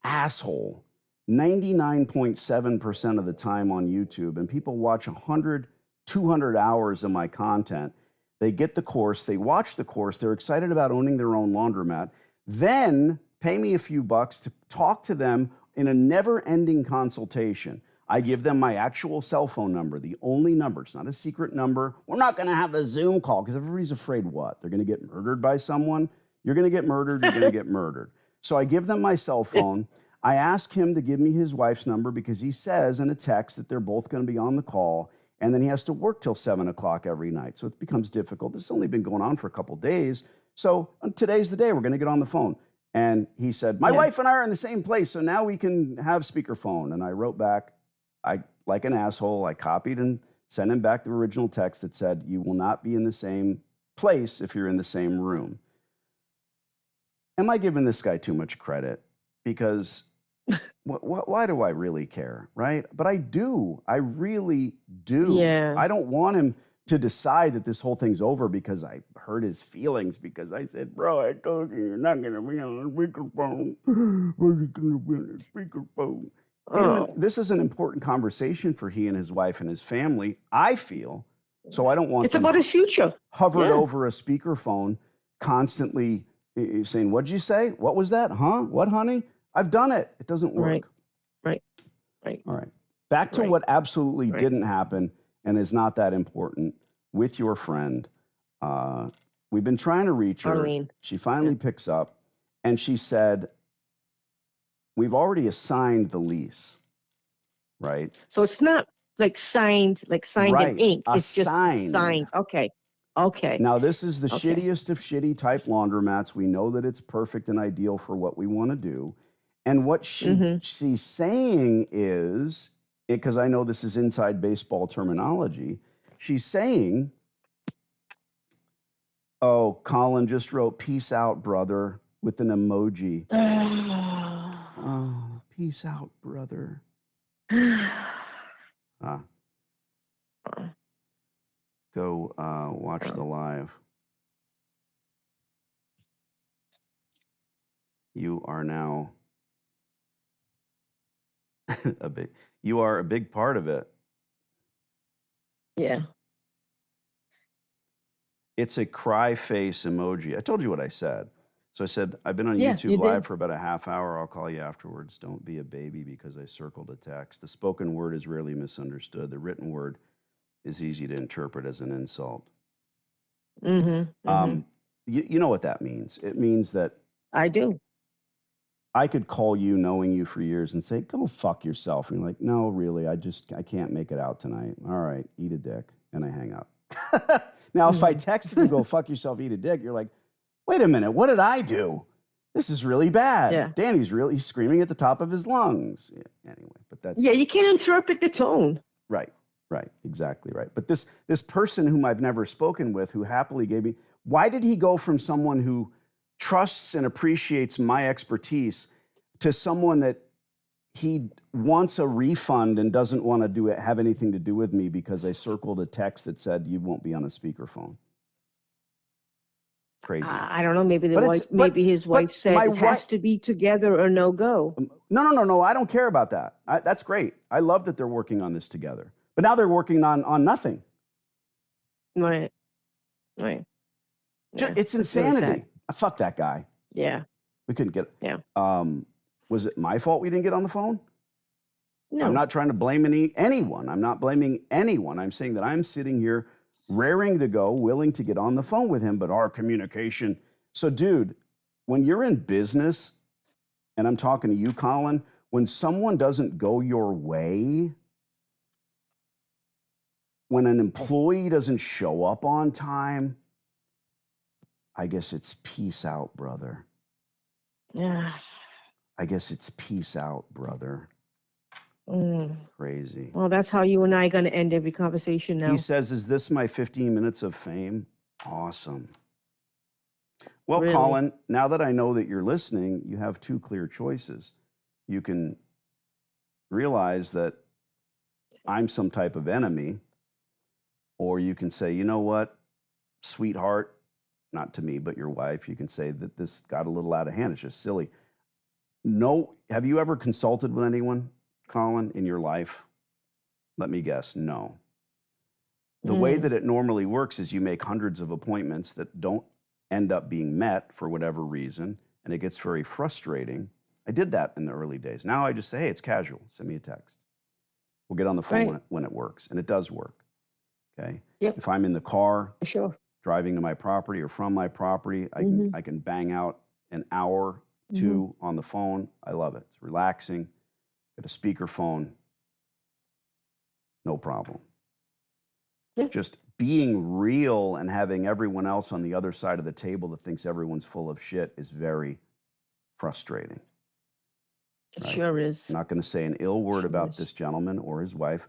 asshole 99.7% of the time on YouTube, and people watch 100, 200 hours of my content. They get the course, they watch the course, they're excited about owning their own laundromat, then pay me a few bucks to talk to them in a never-ending consultation. I give them my actual cell phone number, the only number. It's not a secret number. We're not going to have a Zoom call because everybody's afraid what? They're going to get murdered by someone? You're going to get murdered, you're going to get murdered. So I give them my cell phone. I ask him to give me his wife's number because he says in a text that they're both going to be on the call, and then he has to work till 7 o'clock every night. So it becomes difficult. This has only been going on for a couple of days. So today's the day we're going to get on the phone. And he said, my wife and I are in the same place, so now we can have speakerphone. And I wrote back, like an asshole, I copied and sent him back the original text that said, you will not be in the same place if you're in the same room. Am I giving this guy too much credit? Because why do I really care, right? But I do. I really do. Yeah. I don't want him to decide that this whole thing's over because I hurt his feelings because I said, bro, I told you you're not going to be on a speakerphone. We're going to be on a speakerphone. Oh. This is an important conversation for he and his wife and his family, I feel. So I don't want It's them about his future. hovered Yeah. over a speakerphone constantly saying, what'd you say? What was that? Huh? What, honey? I've done it. It doesn't work. Right. All right. Back to what absolutely didn't happen and is not that important with your friend. We've been trying to reach her. Arlene. She finally picks up and she said, we've already assigned the lease, right? So it's not like signed Right. in ink. It's just Assigned. signed. Okay. Now, this is the Okay. shittiest of shitty type laundromats. We know that it's perfect and ideal for what we want to do. And what she's saying is, because I know this is inside baseball terminology, she's saying, oh, Colin just wrote, peace out, brother, with an emoji. Oh, peace out, brother. Go watch the live. You are now you are a big part of it. Yeah. It's a cry face emoji. I told you what I said. So I said, I've been on Yeah, YouTube you Live did. for about a half hour. I'll call you afterwards. Don't be a baby because I circled a text. The spoken word is rarely misunderstood. The written word is easy to interpret as an insult. You know what that means. It means that I do. I could call you knowing you for years and say, go fuck yourself. And you're like, no, really, I can't make it out tonight. All right, eat a dick. And I hang up. Now, if I texted you, go fuck yourself, eat a dick, you're like, wait a minute, what did I do? This is really bad. Yeah. Danny's he's screaming at the top of his lungs. Yeah, anyway, but that. Yeah, you can't interpret the tone. Right, exactly right. But this person whom I've never spoken with, who happily gave me, why did he go from someone who trusts and appreciates my expertise to someone that he wants a refund and doesn't want to have anything to do with me because I circled a text that said you won't be on a speakerphone? crazy. I don't know. Maybe the But wife, maybe his wife said my it has to be together or no go. No. I don't care about that. That's great. I love that they're working on this together. But now they're working on nothing. Right. Yeah, It's that's really insanity. sad. Fuck that guy. Yeah. We couldn't get. Yeah. Was it my fault we didn't get on the phone? No. I'm not trying to blame anyone. I'm not blaming anyone. I'm saying that I'm sitting here raring to go, willing to get on the phone with him, but our communication. So, dude, when you're in business, and I'm talking to you, Colin, when someone doesn't go your way, when an employee doesn't show up on time, I guess it's peace out, brother. Yeah. I guess it's peace out, brother. Crazy. Well, that's how you and I are going to end every conversation now. He says, is this my 15 minutes of fame? Awesome. Well, Really? Colin, now that I know that you're listening, you have two clear choices. You can realize that I'm some type of enemy, or you can say, you know what, sweetheart, not to me, but your wife, you can say that this got a little out of hand. It's just silly. No, have you ever consulted with anyone, Colin, in your life? Let me guess, no. The way that it normally works is you make hundreds of appointments that don't end up being met for whatever reason, and it gets very frustrating. I did that in the early days. Now I just say, hey, it's casual. Send me a text. We'll get on the phone when it works, and it does work. Okay. Yep. If I'm in the car, Sure. driving to my property or from my property, I can bang out an hour, two on the phone. I love it. It's relaxing. Get a speakerphone. No problem. Yeah. Just being real and having everyone else on the other side of the table that thinks everyone's full of shit is very frustrating. It Right? sure is. I'm not going to say an ill word about this gentleman or his wife.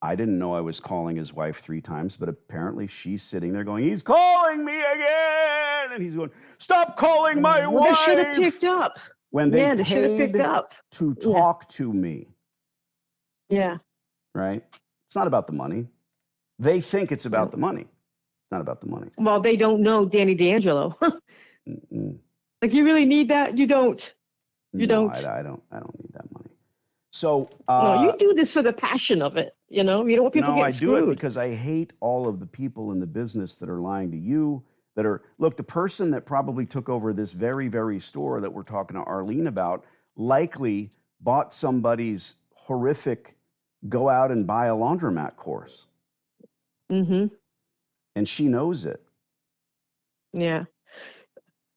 I didn't know I was calling his wife 3 times, but apparently she's sitting there going, he's calling me again. And he's going, stop calling my wife. They should have picked up. When they should have picked paid up to talk to me. Yeah. Right? It's not about the money. They think it's about the money. It's not about the money. Well, they don't know Danny D'Angelo. Like, you really need that? You don't. You don't. I don't need that money. So no, you do this for the passion of it. You know, you don't want people getting screwed. I do it because I hate all of the people in the business that are lying to you. Look, the person that probably took over this very, very store that we're talking to Arlene about likely bought somebody's horrific go out and buy a laundromat course. And she knows it. Yeah.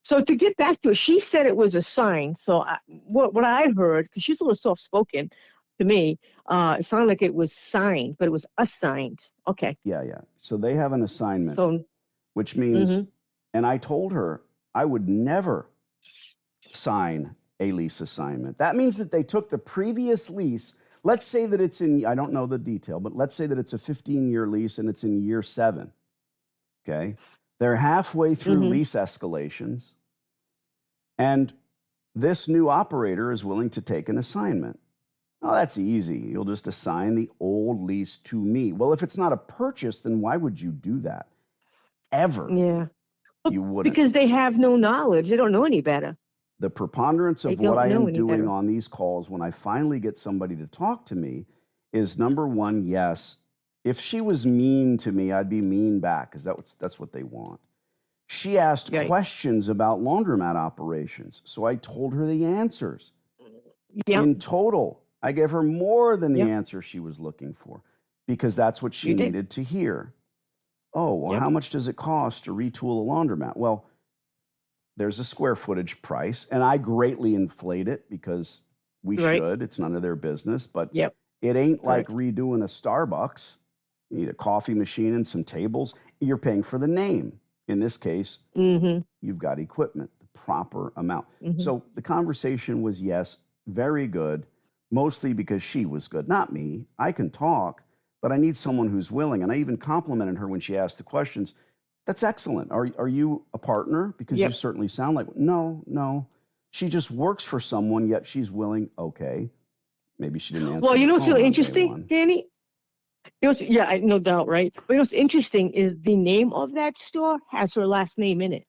So to get back to it, she said it was a sign. So what I heard, because she's a little soft-spoken to me, it sounded like it was signed, but it was assigned. Okay. Yeah. So they have an assignment, which means, and I told her I would never sign a lease assignment. That means that they took the previous lease. Let's say that it's I don't know the detail, but let's say that it's a 15-year lease and it's in year 7. Okay. They're halfway through lease escalations, and this new operator is willing to take an assignment. Oh, that's easy. You'll just assign the old lease to me. Well, if it's not a purchase, then why would you do that? Ever. Yeah. You wouldn't. Because they have no knowledge. They don't know any better. The preponderance of what I am doing on these calls when I finally get somebody to talk to me is, number one, yes, if she was mean to me, I'd be mean back, because that's what they want. She asked questions about laundromat operations, so I told her the answers. In total, I gave her more than the answer she was looking for, because that's what she needed to hear. Oh, well, how much does it cost to retool a laundromat? Well, there's a square footage price, and I greatly inflate it because we should. It's none of their business, but it ain't like redoing a Starbucks. You need a coffee machine and some tables. You're paying for the name. In this case, you've got equipment, the proper amount. So the conversation was, yes, very good, mostly because she was good, not me. I can talk, but I need someone who's willing. And I even complimented her when she asked the questions. That's excellent. Are you a partner? Because you certainly sound like, no. She just works for someone, yet she's willing. Okay. Maybe she didn't answer. Well, you know what's really on interesting, Danny? No doubt, right? But what's interesting is the name of that store has her last name in it.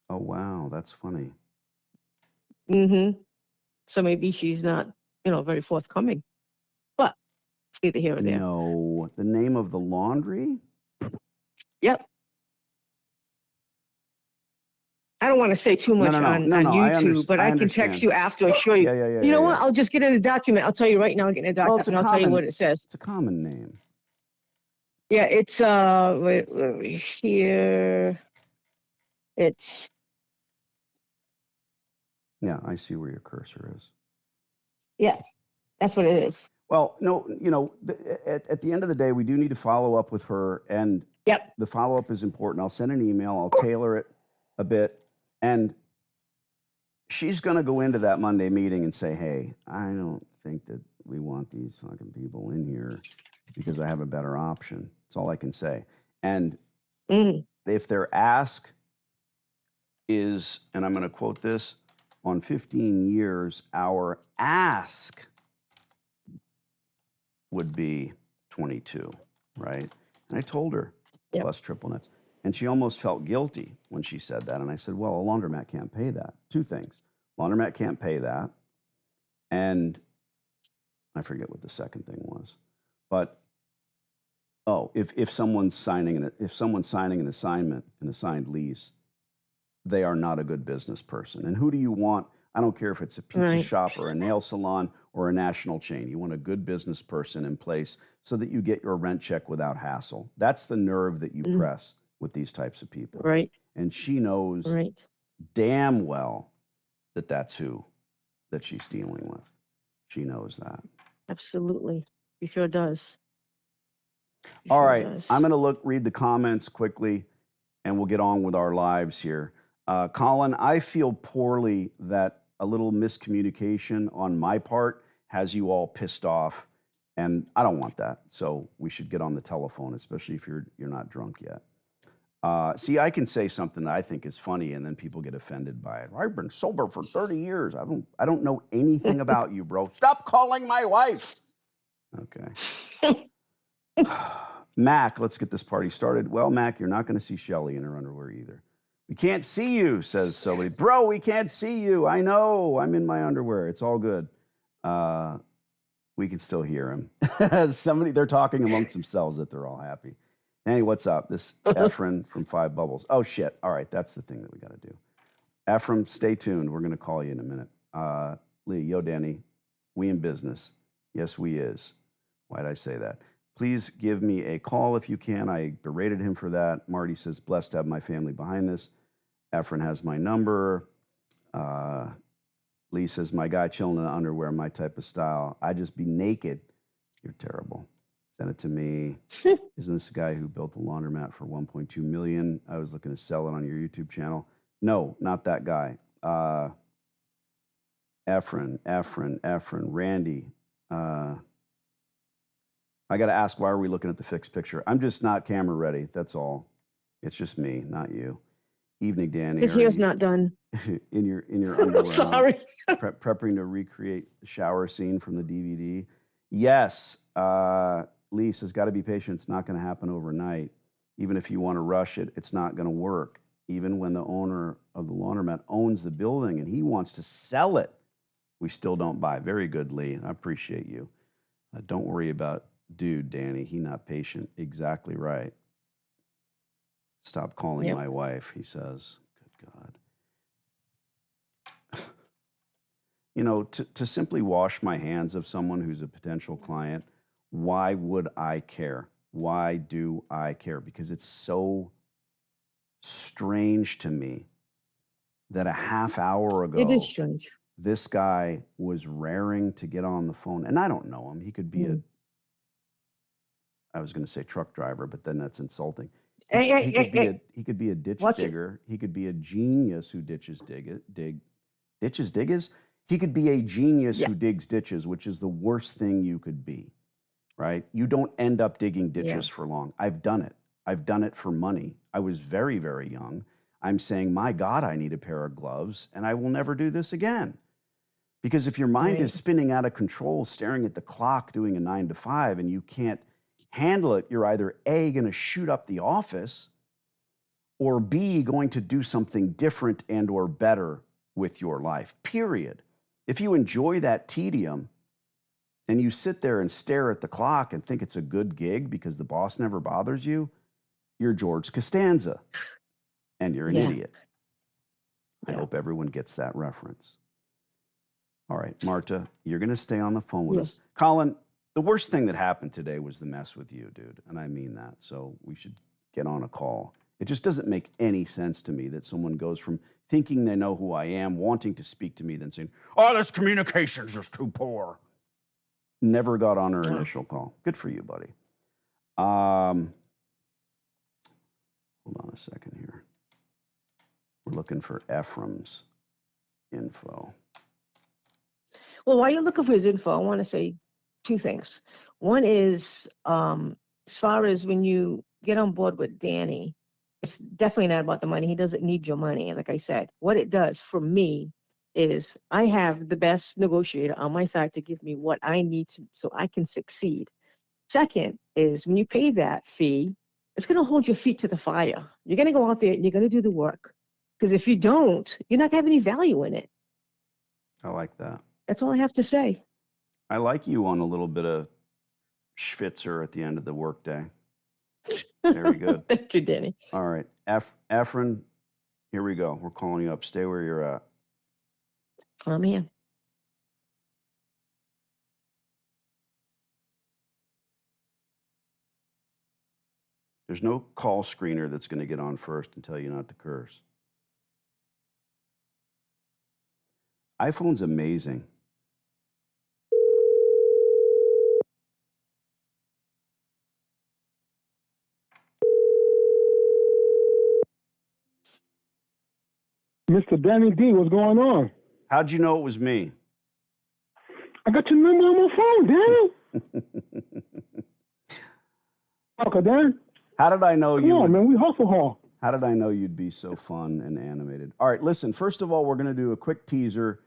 Oh, wow. That's funny. Mm-hmm. So maybe she's not, very forthcoming. But it's neither here or there. No. The name of the laundry? Yep. I don't want to say too much on YouTube, but I can text you after and show you. Yeah. You know what? I'll just get in the document. I'll tell you right now. I'll get in the document and I'll tell you what it says. It's a common name. Yeah, it's wait, here. It's Yeah, I see where your cursor is. yeah, that's what it is. Well, no, at the end of the day, we do need to follow up with her, and Yep. the follow-up is important. I'll send an email. I'll tailor it a bit, and she's going to go into that Monday meeting and say, hey, I don't think that we want these fucking people in here because I have a better option. That's all I can say. And if their ask is, and I'm going to quote this, on 15 years, our ask would be 22, right? And I told her, plus triple nets. And she almost felt guilty when she said that. And I said, well, a laundromat can't pay that. Two things. Laundromat can't pay that. And I forget what the second thing was. But, if someone's signing an assignment, an assigned lease, they are not a good business person. And who do you want? I don't care if it's a pizza shop or a nail salon or a national chain. You want a good business person in place so that you get your rent check without hassle. That's the nerve that you press with these types of people. Right. And she knows damn well that that's who that she's dealing with. She knows that. Absolutely. She sure does. All right. I'm going to read the comments quickly, and we'll get on with our lives here. Colin, I feel poorly that a little miscommunication on my part has you all pissed off, and I don't want that. So we should get on the telephone, especially if you're not drunk yet. See, I can say something that I think is funny, and then people get offended by it. I've been sober for 30 years. I don't know anything about you, bro. Stop calling my wife. Okay. Mac, let's get this party started. Well, Mac, you're not going to see Shelly in her underwear either. We can't see you, says somebody. Bro, we can't see you. I know. I'm in my underwear. It's all good. We can still hear him. They're talking amongst themselves that they're all happy. Hey, what's up? This Efren from Five Bubbles. Oh, shit. All right. That's the thing that we got to do. Efren, stay tuned. We're going to call you in a minute. Lee, yo, Danny, we in business. Yes, we is. Why did I say that? Please give me a call if you can. I berated him for that. Marty says, blessed to have my family behind this. Efren has my number. Lee says, my guy chilling in the underwear, my type of style. I just be naked. You're terrible. Send it to me. Isn't this the guy who built the laundromat for $1.2 million? I was looking to sell it on your YouTube channel. No, not that guy. Efren, Randy. I got to ask, why are we looking at the fixed picture? I'm just not camera ready. That's all. It's just me, not you. Evening, Danny. His hair's not done. in your underwear. Sorry. Prepping to recreate the shower scene from the DVD. Yes. Lee says, got to be patient. It's not going to happen overnight. Even if you want to rush it, it's not going to work. Even when the owner of the laundromat owns the building and he wants to sell it, we still don't buy. Very good, Lee. I appreciate you. Don't worry about dude, Danny. He not patient. Exactly right. Stop calling my wife, he says. Good God. To simply wash my hands of someone who's a potential client, why would I care? Why do I care? Because it's so strange to me that a half hour ago, it is strange. This guy was raring to get on the phone. And I don't know him. He could be I was going to say truck driver, but then that's insulting. He could be a ditch digger. He could be a genius who ditches diggers. He could be a genius who digs ditches, which is the worst thing you could be, right? You don't end up digging ditches for long. I've done it. I've done it for money. I was very, very young. I'm saying, my God, I need a pair of gloves, and I will never do this again. Because if your mind is spinning out of control, staring at the clock, doing a 9 to 5, and you can't handle it, you're either A, going to shoot up the office, or B, going to do something different and or better with your life, period. If you enjoy that tedium and you sit there and stare at the clock and think it's a good gig because the boss never bothers you, you're George Costanza and you're an idiot. I hope everyone gets that reference. All right, Marta, you're going to stay on the phone with us. Colin, the worst thing that happened today was the mess with you, dude. And I mean that. So we should get on a call. It just doesn't make any sense to me that someone goes from thinking they know who I am, wanting to speak to me, then saying, oh, this communication's just too poor. Never got on her initial call. Good for you, buddy. Hold on a second here. We're looking for Ephraim's info. Well, while you're looking for his info, I want to say two things. One is, as far as when you get on board with Danny, it's definitely not about the money. He doesn't need your money. Like I said, what it does for me is I have the best negotiator on my side to give me what I need to, so I can succeed. Second is when you pay that fee, it's going to hold your feet to the fire. You're going to go out there and you're going to do the work. Because if you don't, you're not going to have any value in it. I like that. That's all I have to say. I like you on a little bit of schwitzer at the end of the workday. Very good. Thank you, Danny. All right. Ephraim, here we go. We're calling you up. Stay where you're at. I'm here. There's no call screener that's going to get on first and tell you not to curse. iPhone's amazing. Mr. Danny D, what's going on? How'd you know it was me? I got your number on my phone, Danny. Okay, Dan. How did I know you? Come on, man, we hustle hard. How did I know you'd be so fun and animated? All right, listen, first of all, we're going to do a quick teaser.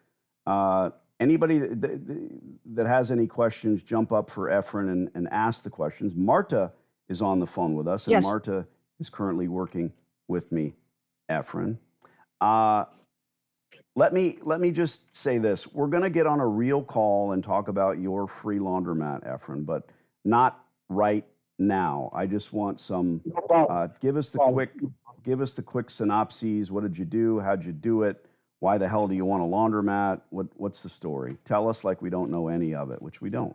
Anybody that has any questions, jump up for Ephraim and ask the questions. Marta is on the phone with us, and Yes. Marta is currently working with me, Ephraim. Let me just say this. We're going to get on a real call and talk about your free laundromat, Ephraim, but not right now. I just want some, give us the quick synopses. What did you do? How'd you do it? Why the hell do you want a laundromat? What's the story? Tell us like we don't know any of it, which we don't.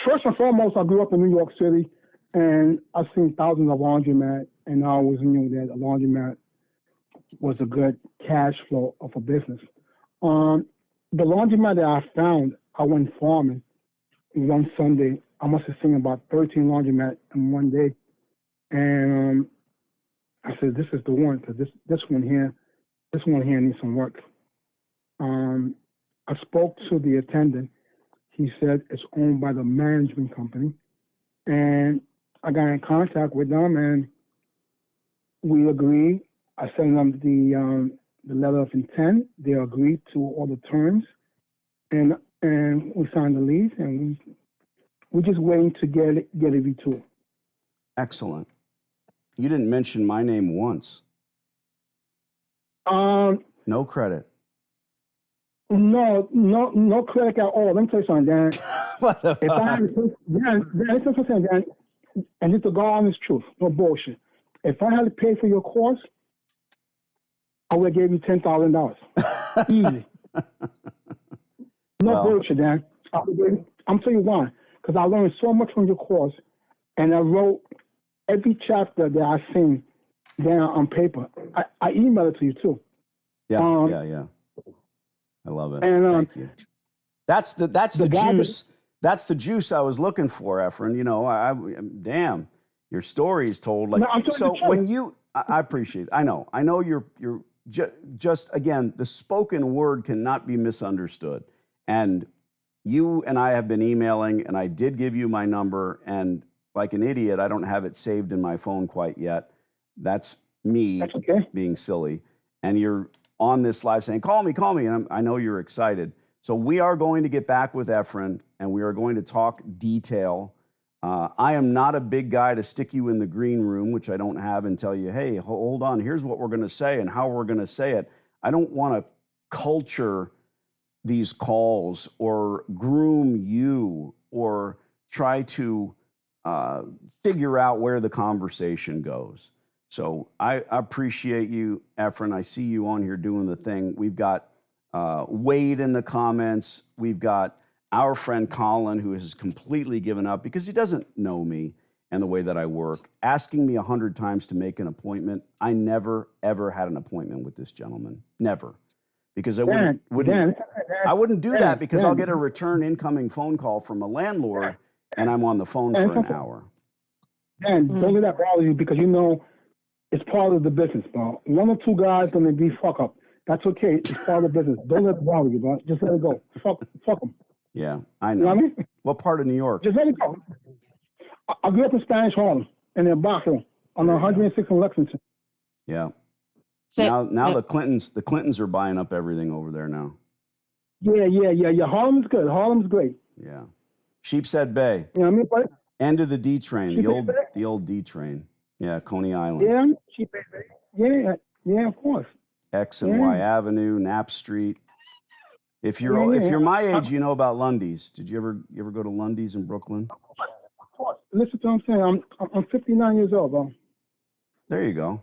First and foremost, I grew up in New York City, and I've seen thousands of laundromats, and I always knew that a laundromat was a good cash flow of a business. The laundromat that I found, I went farming one Sunday. I must have seen about 13 laundromats in one day, and I said, "This is the one," because this one here needs some work. I spoke to the attendant. He said it's owned by the management company, and I got in contact with them, and we agreed. I sent them the letter of intent. They agreed to all the terms, and we signed the lease, and we're just waiting to get a V2. Excellent. You didn't mention my name once. No credit. No credit at all. Let me tell you something, Dan. What the If I fuck? had to, listen to something, Dan, and it's the God honest truth, no bullshit. If I had to pay for your course, I would have gave you $10,000. Easy. No bullshit, Dan. I'm telling you why. Because I learned so much from your course, and I wrote every chapter that I seen down on paper. I emailed it to you too. Yeah, yeah. I love it. And, Thank you. That's the guy juice. That's the juice I was looking for, Ephraim. You know, I damn, your story is told like No, I'm telling so. the truth. When you, I appreciate it. I know you're just again, the spoken word cannot be misunderstood. And you and I have been emailing, and I did give you my number, and like an idiot, I don't have it saved in my phone quite yet. That's me That's okay. being silly. And you're on this live saying, call me. And I know you're excited. So we are going to get back with Ephraim, and we are going to talk detail I am not a big guy to stick you in the green room, which I don't have, and tell you, hey, hold on, here's what we're going to say and how we're going to say it. I don't want to culture these calls or groom you or try to figure out where the conversation goes. So I appreciate you, Efren. I see you on here doing the thing. We've got Wade in the comments. We've got our friend Colin, who has completely given up because he doesn't know me and the way that I work, asking me 100 times to make an appointment. I never, ever had an appointment with this gentleman. Never. Because I wouldn't do that because I'll get a return incoming phone call from a landlord and I'm on the phone for an hour. And don't let that bother you because you know it's part of the business, bro. One or two guys gonna be fuck up. That's okay. It's part of the business. Don't let it bother you, bro. Just let it go. Fuck them. Yeah, I know. You know what I mean? What part of New York? Just let it go. I grew up in Spanish Harlem and in Box-Hill on 106 in Lexington. Yeah. Now the Clintons are buying up everything over there now. Yeah. Harlem's good. Harlem's great. Yeah. Sheepshead Bay. You know what I mean? End of the D train, the old D train. Yeah, Coney Island. Yeah, Sheepshead Bay. Yeah, of course. X and Y Avenue, Knapp Street. If you're my age, you know about Lundy's. Did you ever go to Lundy's in Brooklyn? Of course. Listen to what I'm saying. I'm 59 years old, bro. There you go.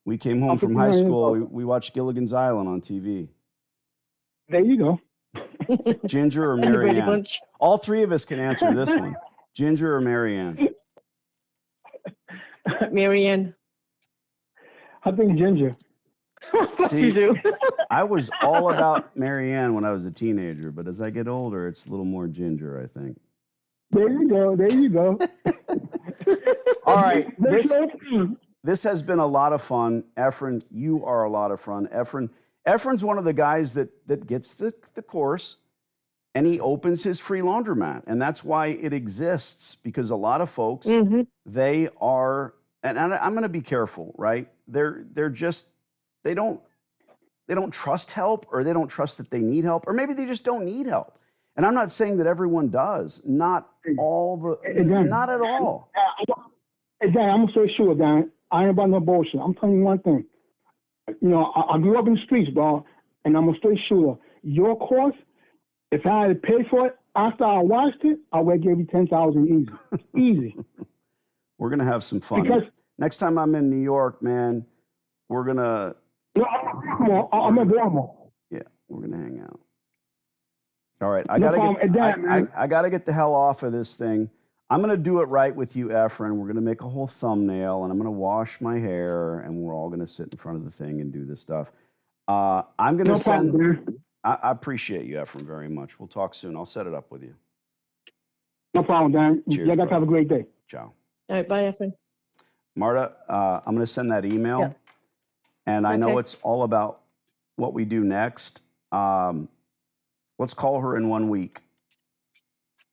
We came home from high school. We watched Gilligan's Island on TV. There you go. Ginger or Marianne? All three of us can answer this one. Ginger or Marianne? Marianne. I think Ginger. See, You do. I was all about Marianne when I was a teenager, but as I get older, it's a little more Ginger, I think. There you go. All right. This has been a lot of fun. Efren, you are a lot of fun. Efren's one of the guys that gets the course, and he opens his free laundromat. And that's why it exists, because a lot of folks, they are, and I'm going to be careful, right? They don't trust help, or they don't trust that they need help, or maybe they just don't need help. And I'm not saying that everyone does. Not at all. Hey, Dan, I'm so sure, Dan. I ain't about no bullshit. I'm telling you one thing. You know, I grew up in the streets, bro, and I'm a straight shooter. Your course, if I had to pay for it after I watched it, I would give you 10,000 easy. We're gonna have some fun. Because next time I'm in New York, man, we're gonna. No, I'm in Baltimore. Yeah, we're gonna hang out. All right, I gotta get the hell off of this thing. I'm going to do it right with you, Efren. We're going to make a whole thumbnail, and I'm going to wash my hair, and we're all going to sit in front of the thing and do this stuff. I'm going to send... I appreciate you, Efren, very much. We'll talk soon. I'll set it up with you. No problem, Dan. Cheers, you guys have a great day. Ciao. All right, bye, Efren. Marta, I'm going to send that email, and I know it's all about what we do next. Let's call her in 1 week.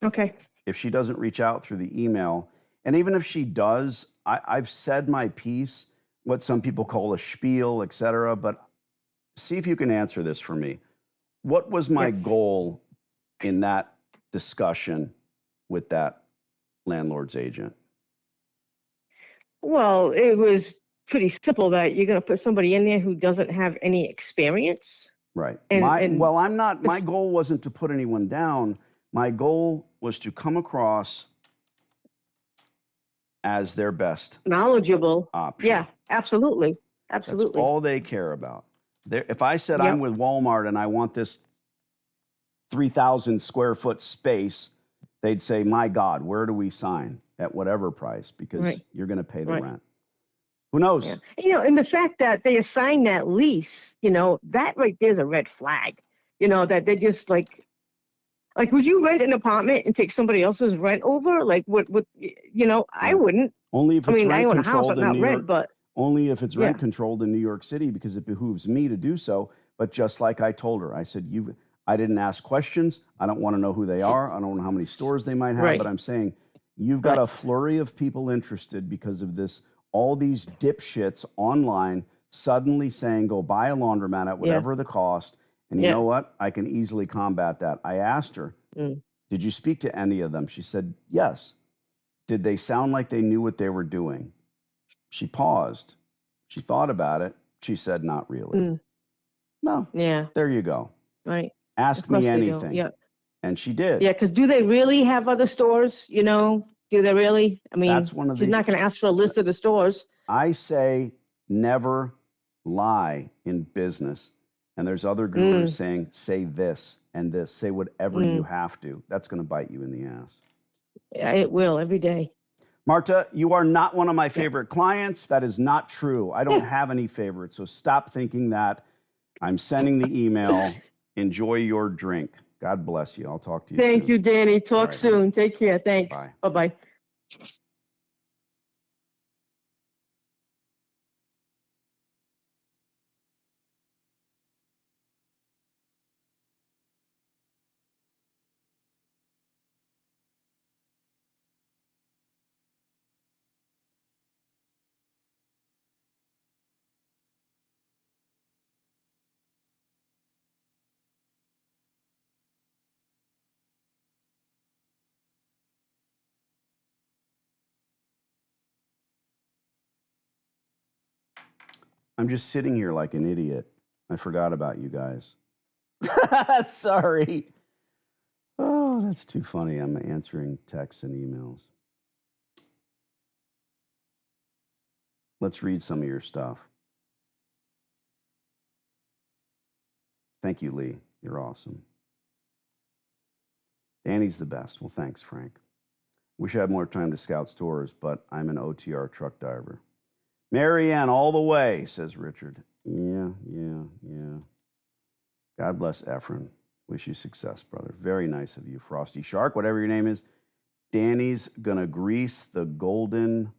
Okay. If she doesn't reach out through the email, and even if she does, I've said my piece, what some people call a spiel, etc. But see if you can answer this for me. What was my goal in that discussion with that landlord's agent? Well, it was pretty simple that you're going to put somebody in there who doesn't have any experience. Right. My goal wasn't to put anyone down. My goal was to come across as their best knowledgeable option. Yeah, absolutely. That's all they care about. If I said I'm with Walmart and I want this 3,000 square foot space, they'd say, my God, where do we sign at whatever price? Because you're going to pay the rent. Who knows? Yeah. You know, and the fact that they assign that lease, you know, that right there's a red flag. You know, that they're just like, would you rent an apartment and take somebody else's rent over? Like, what you know, I wouldn't. Only if it's rent controlled in New York. Rent, but only if it's rent controlled in New York City, because it behooves me to do so. But just like I told her, I said, I didn't ask questions. I don't want to know who they are. I don't know how many stores they might have. But I'm saying, you've got a flurry of people interested because of this. All these dipshits online suddenly saying, go buy a laundromat at whatever the cost. And you know what? I can easily combat that. I asked her, did you speak to any of them? She said, yes. Did they sound like they knew what they were doing? She paused. She thought about it. She said, not really. No. Yeah. There you go. Right. Ask me anything. Yeah. And she did. Yeah, because do they really have other stores? You know, do they really? I mean, That's one of she's not going to ask for a list of the stores. I say never lie in business. And there's other gurus saying, say this and this. Say whatever you have to. That's going to bite you in the ass. Yeah, it will every day. Marta, you are not one of my favorite clients. That is not true. I don't have any favorites. So stop thinking that. I'm sending the email. Enjoy your drink. God bless you. I'll talk to you soon. Thank you, Danny. Talk right, soon. Take care. Thanks. Bye. Bye-bye. I'm just sitting here like an idiot. I forgot about you guys. Sorry. Oh, that's too funny. I'm answering texts and emails. Let's read some of your stuff. Thank you, Lee. You're awesome. Danny's the best. Well, thanks, Frank. Wish I had more time to scout stores, but I'm an OTR truck driver. Marianne, all the way, says Richard. Yeah. God bless Efren. Wish you success, brother. Very nice of you. Frosty Shark, whatever your name is. Danny's gonna grease the golden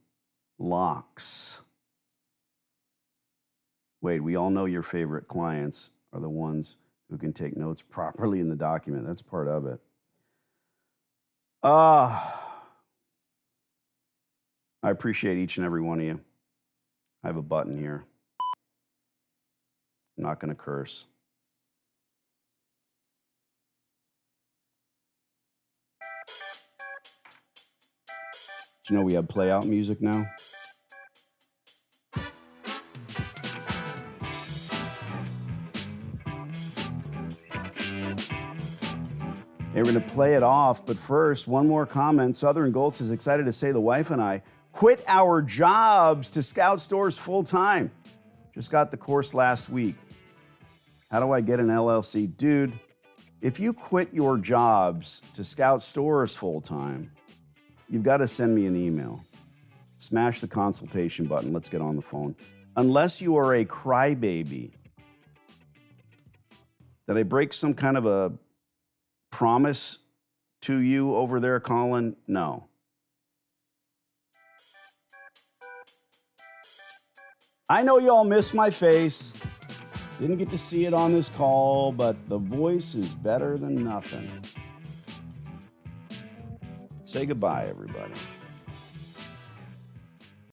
locks. Wait, we all know your favorite clients are the ones who can take notes properly in the document. That's part of it. I appreciate each and every one of you. I have a button here. I'm not going to curse. Do you know we have play out music now? Hey, we're going to play it off, but first, one more comment. Southern Gold is excited to say the wife and I quit our jobs to scout stores full time. Just got the course last week. How do I get an LLC? Dude, if you quit your jobs to scout stores full time, you've got to send me an email. Smash the consultation button. Let's get on the phone. Unless you are a crybaby. Did I break some kind of a promise to you over there, Colin? No. I know y'all miss my face. Didn't get to see it on this call, but the voice is better than nothing. Say goodbye, everybody.